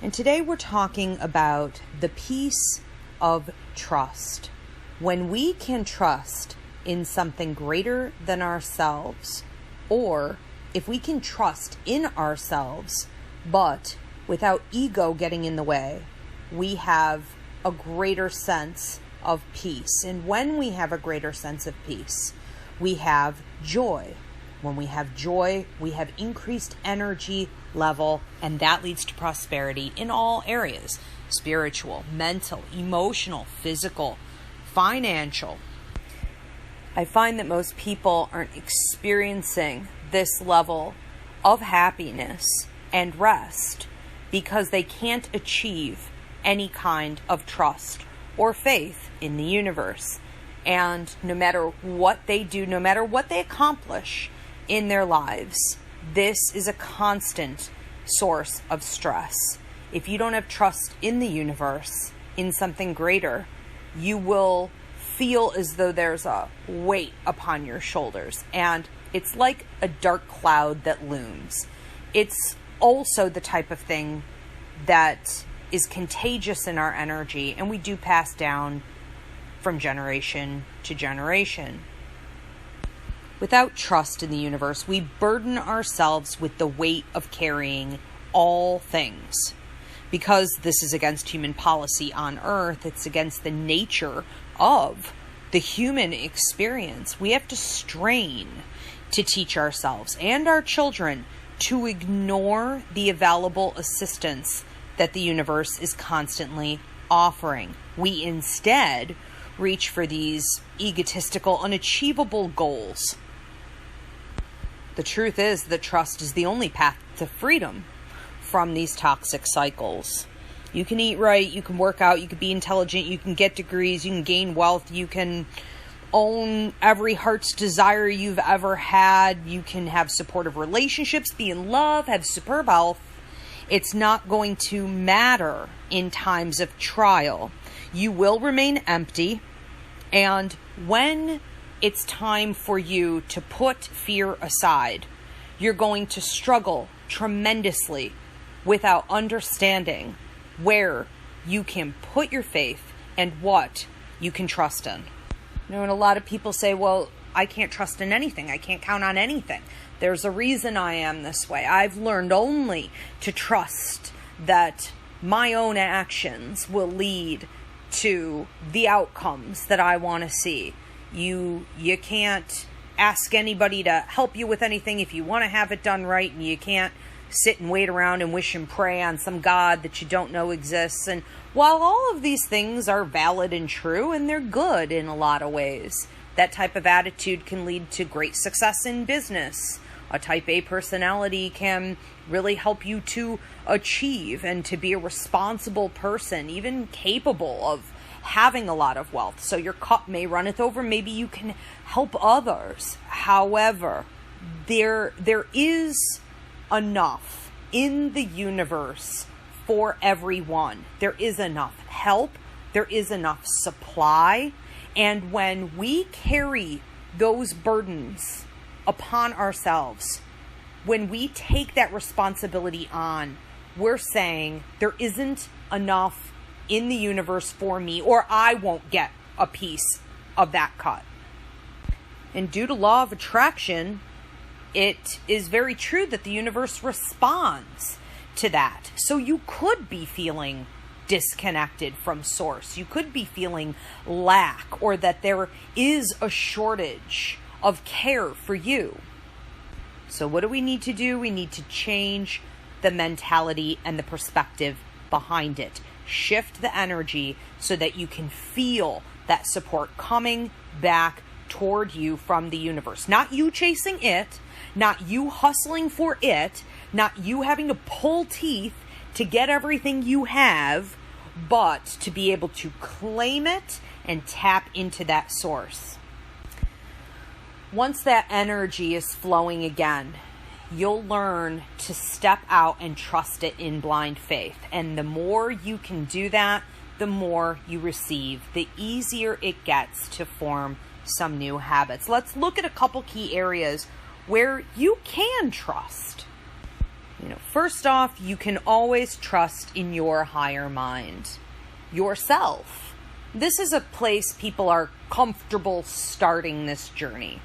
And today we're talking about the peace of trust. When we can trust in something greater than ourselves, or if we can trust in ourselves, but without ego getting in the way, we have a greater sense of peace. And when we have a greater sense of peace, we have joy. When we have joy, we have increased energy level, and that leads to prosperity in all areas: spiritual, mental, emotional, physical, financial. I find that most people aren't experiencing this level of happiness and rest because they can't achieve any kind of trust or faith in the universe. And no matter what they do, no matter what they accomplish in their lives, this is a constant source of stress. If you don't have trust in the universe, in something greater, you will feel as though there's a weight upon your shoulders, and it's like a dark cloud that looms. It's also the type of thing that is contagious in our energy, and we do pass down from generation to generation. Without trust in the universe, we burden ourselves with the weight of carrying all things. Because this is against human policy on Earth, it's against the nature of the human experience. We have to strain to teach ourselves and our children to ignore the available assistance that the universe is constantly offering. We instead reach for these egotistical, unachievable goals. The truth is that trust is the only path to freedom from these toxic cycles. You can eat right, you can work out, you can be intelligent, you can get degrees, you can gain wealth, you can own every heart's desire you've ever had, you can have supportive relationships, be in love, have superb health. It's not going to matter in times of trial. You will remain empty, and when it's time for you to put fear aside, you're going to struggle tremendously without understanding where you can put your faith and what you can trust in. You know, and a lot of people say, well, I can't trust in anything. I can't count on anything. There's a reason I am this way. I've learned only to trust that my own actions will lead to the outcomes that I want to see. You can't ask anybody to help you with anything if you want to have it done right, and you can't sit and wait around and wish and pray on some God that you don't know exists. And while all of these things are valid and true, and they're good in a lot of ways, that type of attitude can lead to great success in business. A type A personality can really help you to achieve and to be a responsible person, even capable of having a lot of wealth. So your cup may runneth over. Maybe you can help others. However, there is enough in the universe for everyone. There is enough help. There is enough supply. And when we carry those burdens upon ourselves, when we take that responsibility on, we're saying there isn't enough in the universe for me, or I won't get a piece of that cut. And due to law of attraction, it is very true that the universe responds to that. So you could be feeling disconnected from source. You could be feeling lack, or that there is a shortage of care for you. So what do we need to do? We need to change the mentality and the perspective behind it. Shift the energy so that you can feel that support coming back toward you from the universe. Not you chasing it, not you hustling for it, not you having to pull teeth to get everything you have, but to be able to claim it and tap into that source. Once that energy is flowing again, you'll learn to step out and trust it in blind faith. And the more you can do that, the more you receive, the easier it gets to form some new habits. Let's look at a couple key areas where you can trust. First off, you can always trust in your higher mind, yourself. This is a place people are comfortable starting this journey.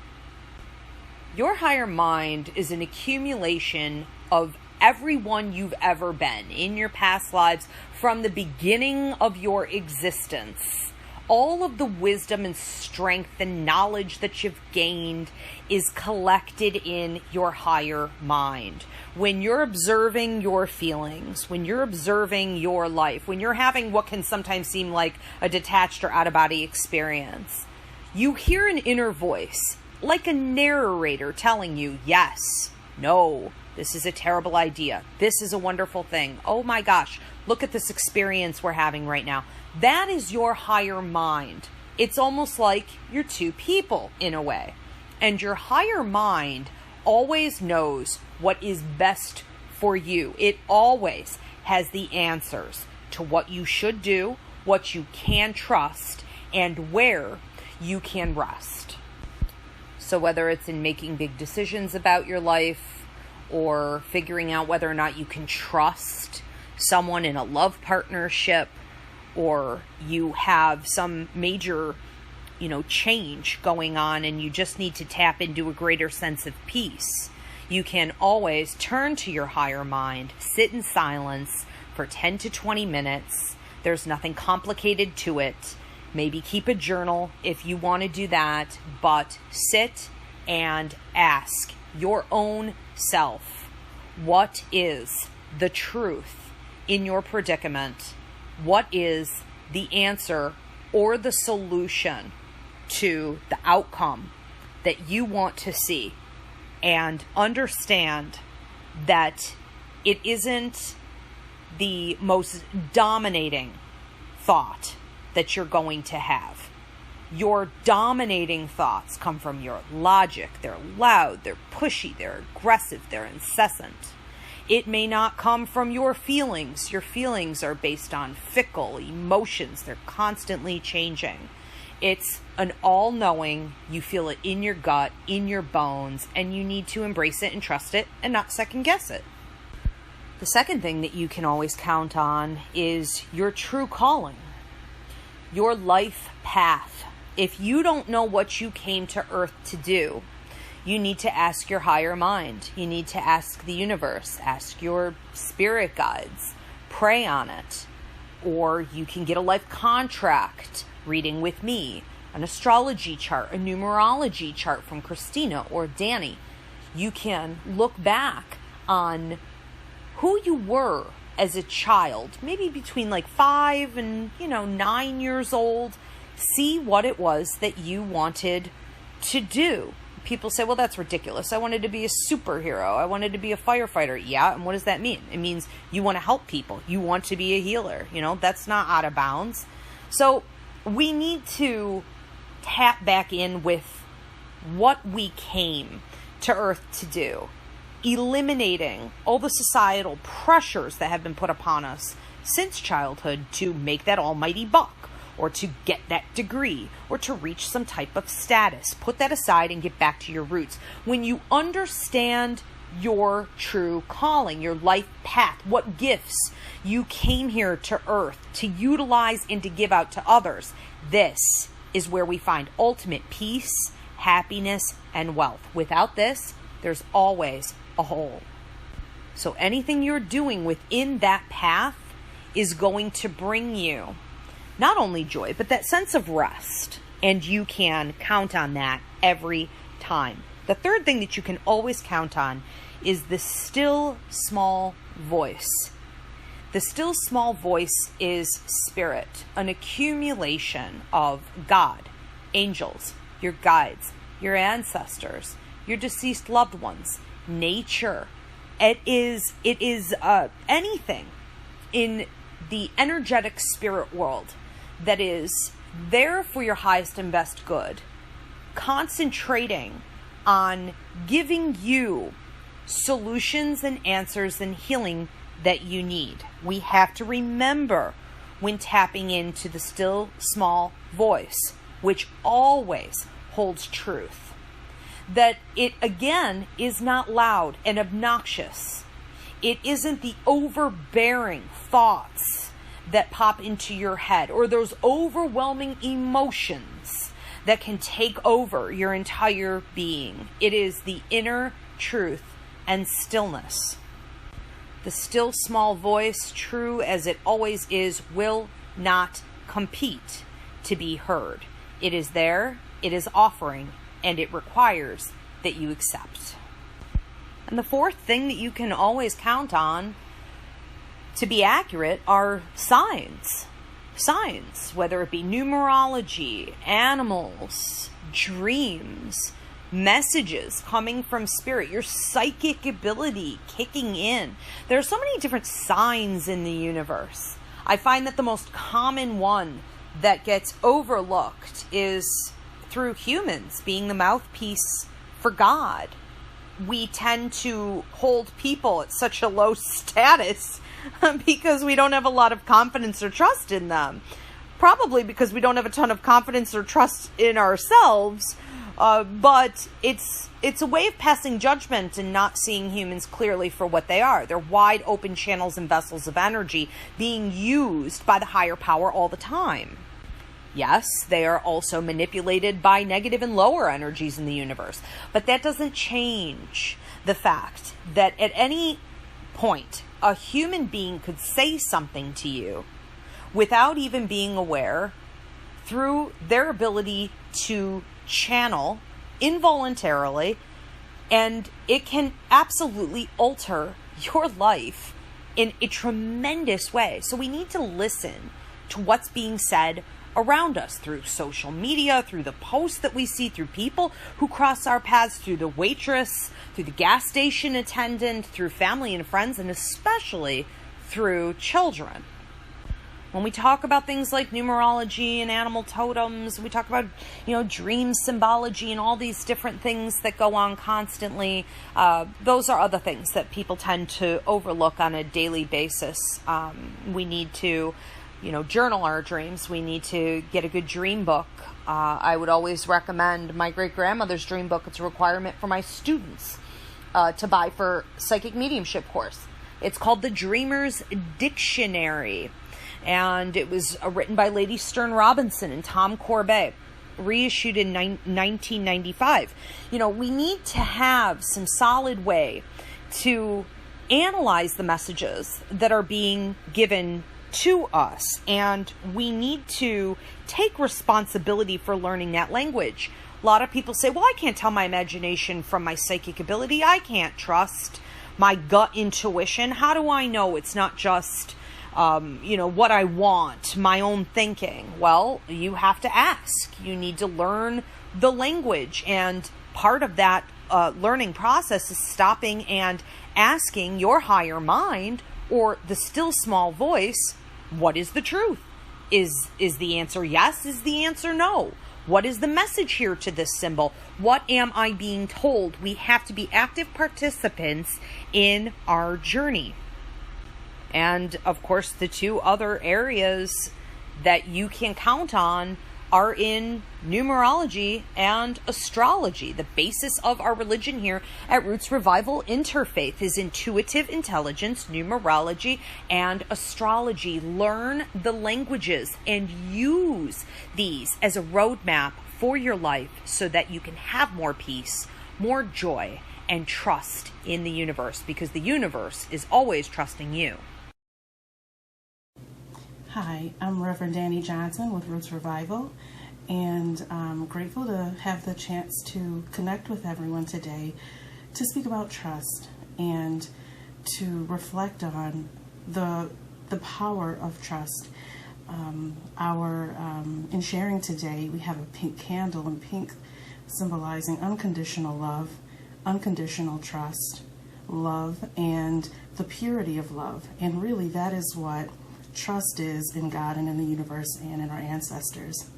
Your higher mind is an accumulation of everyone you've ever been in your past lives from the beginning of your existence. All of the wisdom and strength and knowledge that you've gained is collected in your higher mind. When you're observing your feelings, when you're observing your life, when you're having what can sometimes seem like a detached or out-of-body experience, you hear an inner voice, like a narrator telling you, yes, no, this is a terrible idea. This is a wonderful thing. Oh my gosh, look at this experience we're having right now. That is your higher mind. It's almost like you're two people in a way. And your higher mind always knows what is best for you. It always has the answers to what you should do, what you can trust, and where you can rest. So whether it's in making big decisions about your life or figuring out whether or not you can trust someone in a love partnership, or you have some major, change going on and you just need to tap into a greater sense of peace, you can always turn to your higher mind, sit in silence for 10 to 20 minutes. There's nothing complicated to it. Maybe keep a journal if you want to do that, but sit and ask your own self, what is the truth in your predicament? What is the answer or the solution to the outcome that you want to see? And understand that it isn't the most dominating thought that you're going to have. Your dominating thoughts come from your logic. They're loud, they're pushy, they're aggressive, they're incessant. It may not come from your feelings. Your feelings are based on fickle emotions. They're constantly changing. It's an all-knowing, you feel it in your gut, in your bones, and you need to embrace it and trust it and not second-guess it. The second thing that you can always count on is your true calling, your life path. If you don't know what you came to Earth to do, you need to ask your higher mind. You need to ask the universe, ask your spirit guides, pray on it. Or you can get a life contract reading with me, an astrology chart, a numerology chart from Christina or Danny. You can look back on who you were as a child, maybe between like 5 and 9 years old. See what it was that you wanted to do. People say, well, that's ridiculous. I wanted to be a superhero. I wanted to be a firefighter. Yeah, and what does that mean? It means you want to help people. You want to be a healer. That's not out of bounds. So we need to tap back in with what we came to Earth to do, eliminating all the societal pressures that have been put upon us since childhood to make that almighty buck, or to get that degree, or to reach some type of status. Put that aside and get back to your roots. When you understand your true calling, your life path, what gifts you came here to Earth to utilize and to give out to others, this is where we find ultimate peace, happiness, and wealth. Without this, there's always a hole. So anything you're doing within that path is going to bring you not only joy, but that sense of rest. And you can count on that every time. The third thing that you can always count on is the still small voice. The still small voice is spirit, an accumulation of God, angels, your guides, your ancestors, your deceased loved ones, nature. It is anything in the energetic spirit world that is there for your highest and best good, concentrating on giving you solutions and answers and healing that you need. We have to remember when tapping into the still small voice, which always holds truth, that it again is not loud and obnoxious. It isn't the overbearing thoughts that pop into your head or those overwhelming emotions that can take over your entire being. It is the inner truth and stillness. The still small voice, true as it always is, will not compete to be heard. It is there, it is offering, and it requires that you accept. And the fourth thing that you can always count on to be accurate are signs. Signs, whether it be numerology, animals, dreams, messages coming from spirit, your psychic ability kicking in. There are so many different signs in the universe. I find that the most common one that gets overlooked is through humans being the mouthpiece for God. We tend to hold people at such a low status because we don't have a lot of confidence or trust in them. Probably because we don't have a ton of confidence or trust in ourselves. But it's a way of passing judgment and not seeing humans clearly for what they are. They're wide open channels and vessels of energy being used by the higher power all the time. Yes, they are also manipulated by negative and lower energies in the universe. But that doesn't change the fact that at any point, a human being could say something to you without even being aware through their ability to channel involuntarily, and it can absolutely alter your life in a tremendous way. So we need to listen to what's being said around us through social media, through the posts that we see, through people who cross our paths, through the waitress, through the gas station attendant, through family and friends, and especially through children. When we talk about things like numerology and animal totems, we talk about, dream symbology and all these different things that go on constantly. Those are other things that people tend to overlook on a daily basis. We need to, journal our dreams. We need to get a good dream book. I would always recommend my great-grandmother's dream book. It's a requirement for my students to buy for psychic mediumship course. It's called The Dreamer's Dictionary. And it was written by Lady Stern Robinson and Tom Corbett, reissued in 1995. We need to have some solid way to analyze the messages that are being given to us. And we need to take responsibility for learning that language. A lot of people say, well, I can't tell my imagination from my psychic ability. I can't trust my gut intuition. How do I know it's not just what I want, my own thinking? Well, you have to ask. You need to learn the language. And part of that learning process is stopping and asking your higher mind or the still small voice, what is the truth? Is the answer yes? Is the answer no? What is the message here to this symbol? What am I being told? We have to be active participants in our journey. And of course, the two other areas that you can count on are in numerology and astrology. The basis of our religion here at Roots Revival InterFaith is intuitive intelligence, numerology, and astrology. Learn the languages and use these as a roadmap for your life so that you can have more peace, more joy, and trust in the universe, because the universe is always trusting you. Hi, I'm Reverend Danny Johnson with Roots Revival, and I'm grateful to have the chance to connect with everyone today to speak about trust and to reflect on the power of trust. In sharing today, we have a pink candle, and pink symbolizing unconditional love, unconditional trust, love, and the purity of love. And really, that is what trust is in God and in the universe and in our ancestors.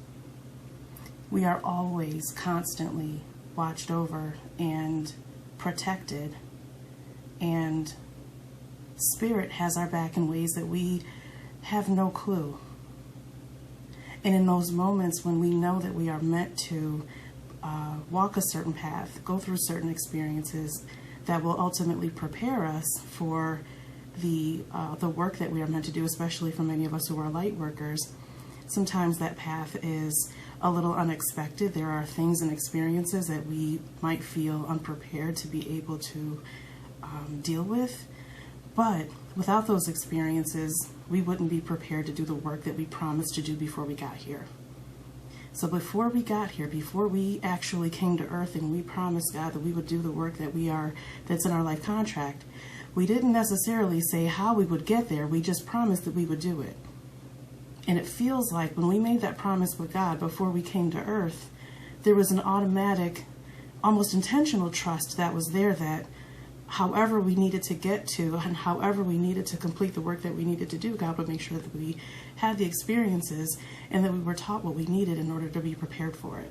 We are always constantly watched over and protected, and Spirit has our back in ways that we have no clue. And in those moments when we know that we are meant to walk a certain path, go through certain experiences that will ultimately prepare us for the work that we are meant to do, especially for many of us who are light workers, sometimes that path is a little unexpected. There are things and experiences that we might feel unprepared to be able to deal with. But without those experiences, we wouldn't be prepared to do the work that we promised to do before we got here. So before we got here, before we actually came to earth and we promised God that we would do the work that's in our life contract, we didn't necessarily say how we would get there. We just promised that we would do it. And it feels like when we made that promise with God before we came to earth, there was an automatic, almost intentional trust that was there, that however we needed to get to and however we needed to complete the work that we needed to do, God would make sure that we had the experiences and that we were taught what we needed in order to be prepared for it.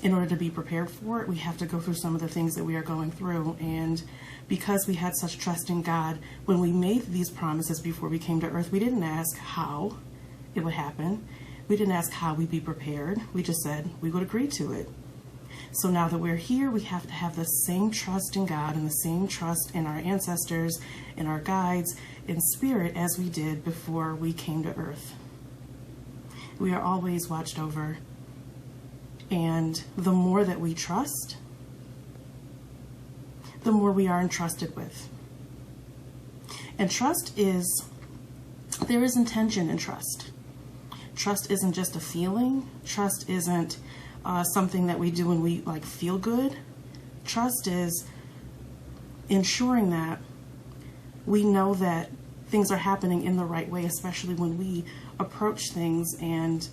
In order to be prepared for it, we have to go through some of the things that we are going through. And because we had such trust in God, when we made these promises before we came to earth, we didn't ask how it would happen. We didn't ask how we'd be prepared. We just said we would agree to it. So now that we're here, we have to have the same trust in God and the same trust in our ancestors, in our guides, in spirit as we did before we came to earth. We are always watched over. And the more that we trust, the more we are entrusted with. And there is intention in trust. Trust isn't just a feeling. Trust isn't something that we do when we feel good. Trust is ensuring that we know that things are happening in the right way, especially when we approach things and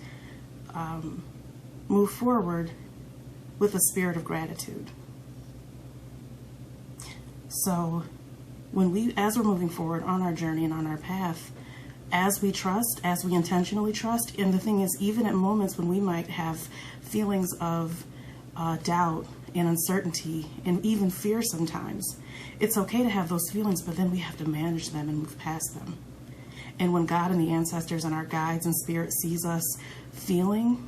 move forward with a spirit of gratitude. So as we're moving forward on our journey and on our path, as we trust, as we intentionally trust, and the thing is, even at moments when we might have feelings of doubt and uncertainty and even fear sometimes, it's okay to have those feelings, but then we have to manage them and move past them. And when God and the ancestors and our guides and spirit sees us feeling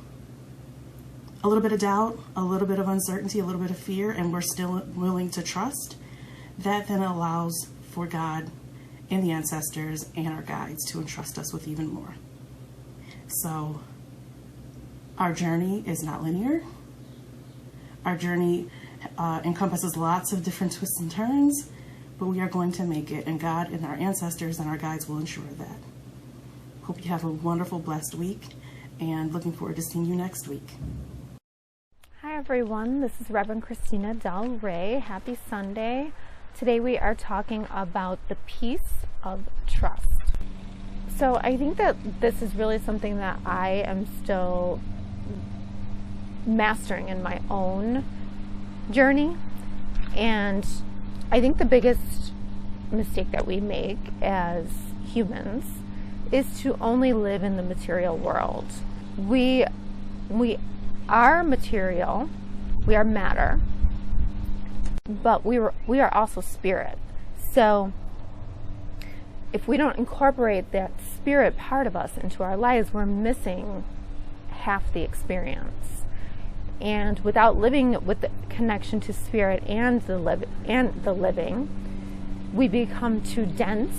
a little bit of doubt, a little bit of uncertainty, a little bit of fear, and we're still willing to trust, that then allows for God and the ancestors and our guides to entrust us with even more. So our journey is not linear. Our journey encompasses lots of different twists and turns, but we are going to make it, and God and our ancestors and our guides will ensure that. Hope you have a wonderful, blessed week, and looking forward to seeing you next week. Hi everyone, this is Reverend Christina Del Rey. Happy Sunday. Today we are talking about the peace of trust. So I think that this is really something that I am still mastering in my own journey. And I think the biggest mistake that we make as humans is to only live in the material world. We are material, we are matter, but we are also spirit. So if we don't incorporate that spirit part of us into our lives, we're missing half the experience. And without living with the connection to spirit and the living, we become too dense,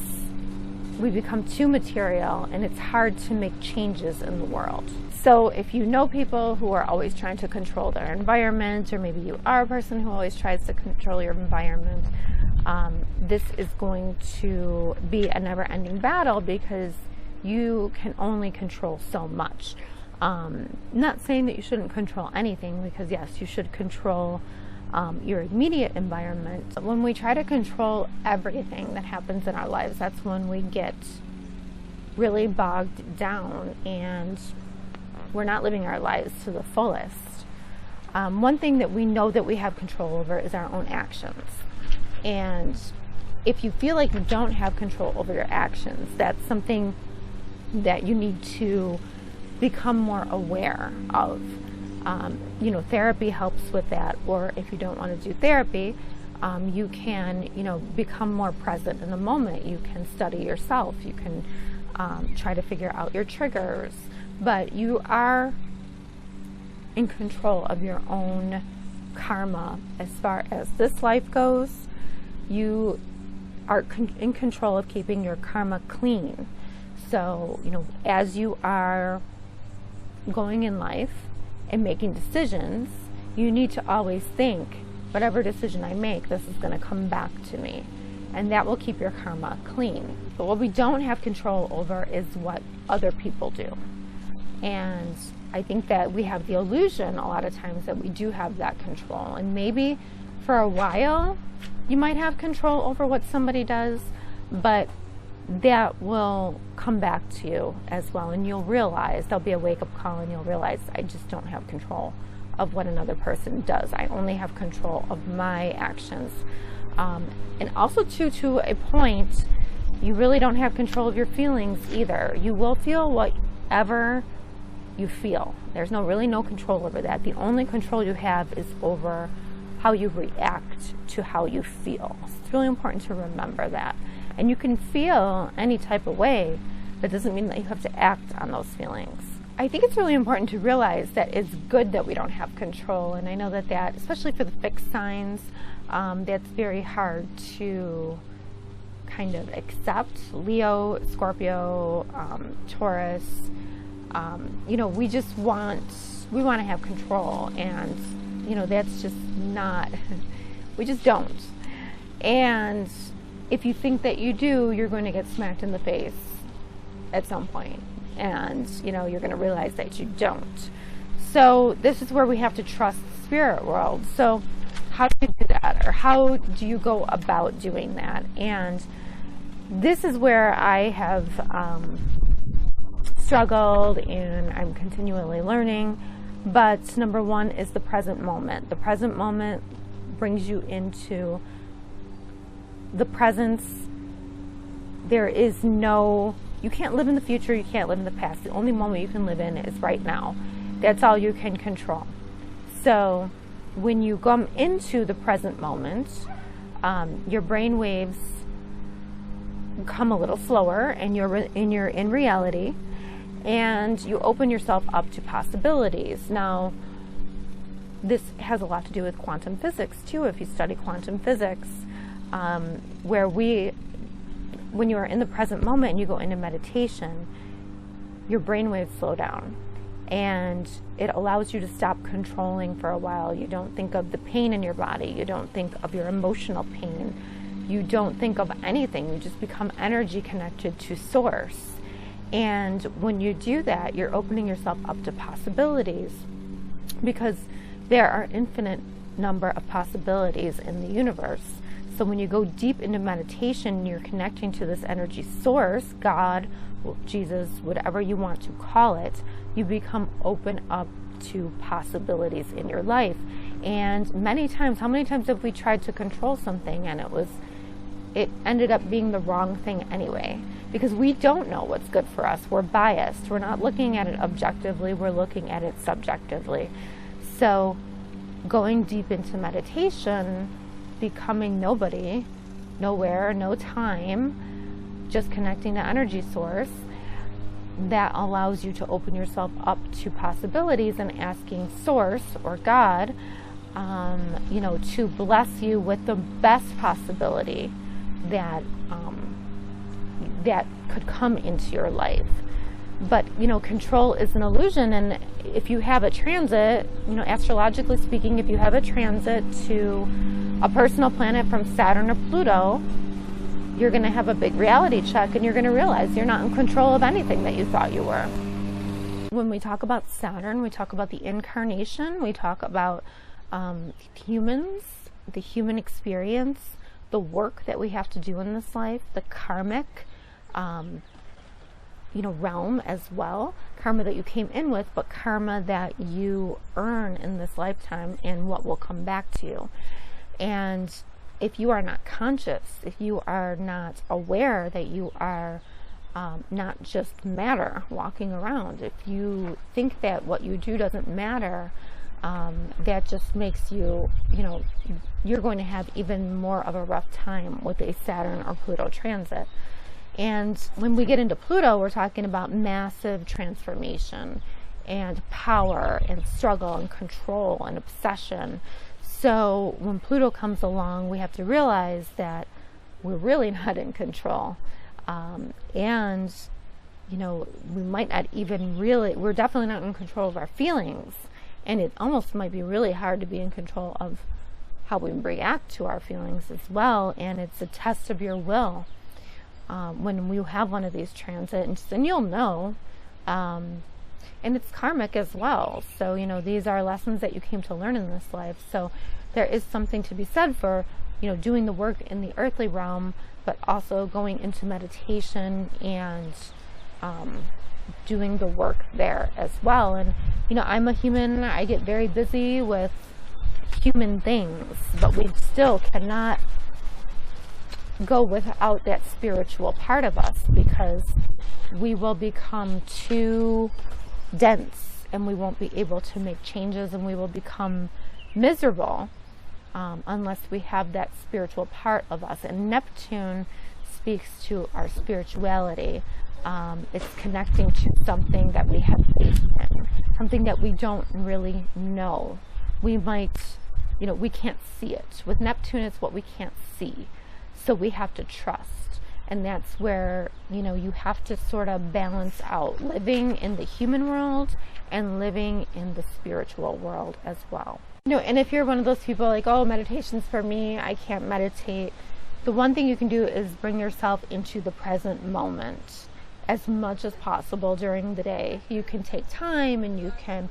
we become too material, and it's hard to make changes in the world. So if you know people who are always trying to control their environment, or maybe you are a person who always tries to control your environment, this is going to be a never-ending battle because you can only control so much. Not saying that you shouldn't control anything, because yes, you should control your immediate environment. When we try to control everything that happens in our lives, that's when we get really bogged down and we're not living our lives to the fullest. One thing that we know that we have control over is our own actions. And if you feel like you don't have control over your actions, that's something that you need to become more aware of. Therapy helps with that, or if you don't want to do therapy, you can, become more present in the moment. You can study yourself. You can try to figure out your triggers, but you are in control of your own karma as far as this life goes. You are in control of keeping your karma clean. So, as you are going in life and making decisions, you need to always think, whatever decision I make, this is going to come back to me. And that will keep your karma clean. But what we don't have control over is what other people do. And I think that we have the illusion a lot of times that we do have that control. And maybe for a while, you might have control over what somebody does, but that will come back to you as well. And you'll realize, there'll be a wake-up call, and you'll realize, I just don't have control of what another person does. I only have control of my actions. And also, to a point, you really don't have control of your feelings either. You will feel whatever you feel. There's really no control over that. The only control you have is over how you react to how you feel. It's really important to remember that. And you can feel any type of way, but it doesn't mean that you have to act on those feelings. I think it's really important to realize that it's good that we don't have control. And I know that especially for the fixed signs, that's very hard to kind of accept. Leo, Scorpio, Taurus, we just want to have control, and that's just not, we just don't. And if you think that you do, you're going to get smacked in the face at some point, and you're going to realize that you don't. So this is where we have to trust the spirit world. So how do you do that, or how do you go about doing that? And this is where I have struggled, and I'm continually learning. But number one is the present moment. The present moment brings you into the presence. You can't live in the future, you can't live in the past. The only moment you can live in is right now. That's all you can control. So when you come into the present moment, your brain waves come a little slower, and you're in reality, and you open yourself up to possibilities. Now, this has a lot to do with quantum physics too. If you study quantum physics, where when you are in the present moment and you go into meditation, your brain waves slow down, and it allows you to stop controlling for a while. You don't think of the pain in your body. You don't think of your emotional pain. You don't think of anything. You just become energy connected to source. And when you do that, you're opening yourself up to possibilities, because there are infinite number of possibilities in the universe. So when you go deep into meditation, you're connecting to this energy source, God, Jesus, whatever you want to call it, you become open up to possibilities in your life. And how many times have we tried to control something, and it ended up being the wrong thing anyway? Because we don't know what's good for us. We're biased. We're not looking at it objectively. We're looking at it subjectively. So going deep into meditation, becoming nobody, nowhere, no time, just connecting to energy source, that allows you to open yourself up to possibilities, and asking source or God, to bless you with the best possibility that could come into your life. But control is an illusion, and if you have a transit, astrologically speaking, if you have a transit to a personal planet from Saturn or Pluto, you're going to have a big reality check, and you're going to realize you're not in control of anything that you thought you were. When we talk about Saturn, we talk about the incarnation, we talk about humans, the human experience, the work that we have to do in this life, the karmic realm as well. Karma that you came in with, but karma that you earn in this lifetime, and what will come back to you. And if you are not conscious, if you are not aware that you are not just matter walking around, if you think that what you do doesn't matter, that just makes you, you're going to have even more of a rough time with a Saturn or Pluto transit. And when we get into Pluto, we're talking about massive transformation and power and struggle and control and obsession. So when Pluto comes along, we have to realize that we're really not in control. And, you know, we might not even really, we're definitely not in control of our feelings. And it almost might be really hard to be in control of how we react to our feelings as well. And it's a test of your will when we have one of these transits, and you'll know. And it's karmic as well. So, you know, these are lessons that you came to learn in this life. So there is something to be said for, you know, doing the work in the earthly realm, but also going into meditation and doing the work there as well. And, you know, I'm a human. I get very busy with human things, but we still cannot go without that spiritual part of us, because we will become too dense and we won't be able to make changes, and we will become miserable unless we have that spiritual part of us. And Neptune speaks to our spirituality. It's connecting to something that we have faith in, something that we don't really know. We might, you know, we can't see it. With Neptune, it's what we can't see. So we have to trust. And that's where, you know, you have to sort of balance out living in the human world and living in the spiritual world as well. You know, and if you're one of those people like, oh, meditation's for me, I can't meditate, the one thing you can do is bring yourself into the present moment as much as possible during the day. You can take time, and you can,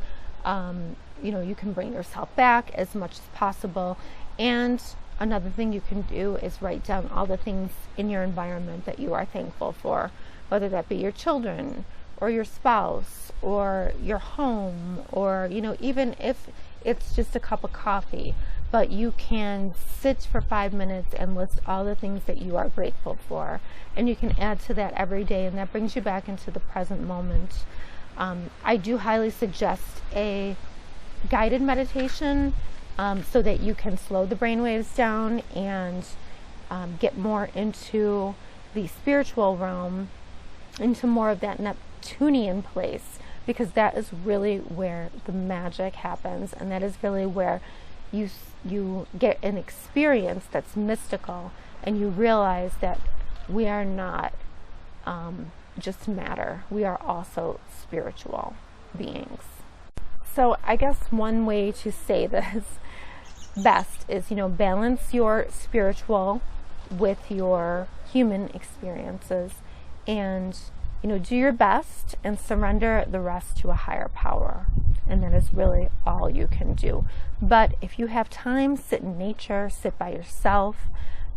you know, you can bring yourself back as much as possible. And another thing you can do is write down all the things in your environment that you are thankful for, whether that be your children or your spouse or your home, or, you know, even if it's just a cup of coffee, but you can sit for 5 minutes and list all the things that you are grateful for. And you can add to that every day, and that brings you back into the present moment. I do highly suggest a guided meditation, so that you can slow the brainwaves down and get more into the spiritual realm, into more of that Neptunian place, because that is really where the magic happens, and that is really where you get an experience that's mystical, and you realize that we are not just matter. We are also spiritual beings. So I guess one way to say this best is, you know, balance your spiritual with your human experiences, and, you know, do your best and surrender the rest to a higher power. And that is really all you can do. But if you have time, sit in nature, sit by yourself,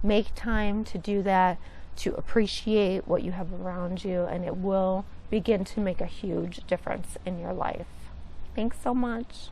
make time to do that, to appreciate what you have around you, and it will begin to make a huge difference in your life. Thanks so much.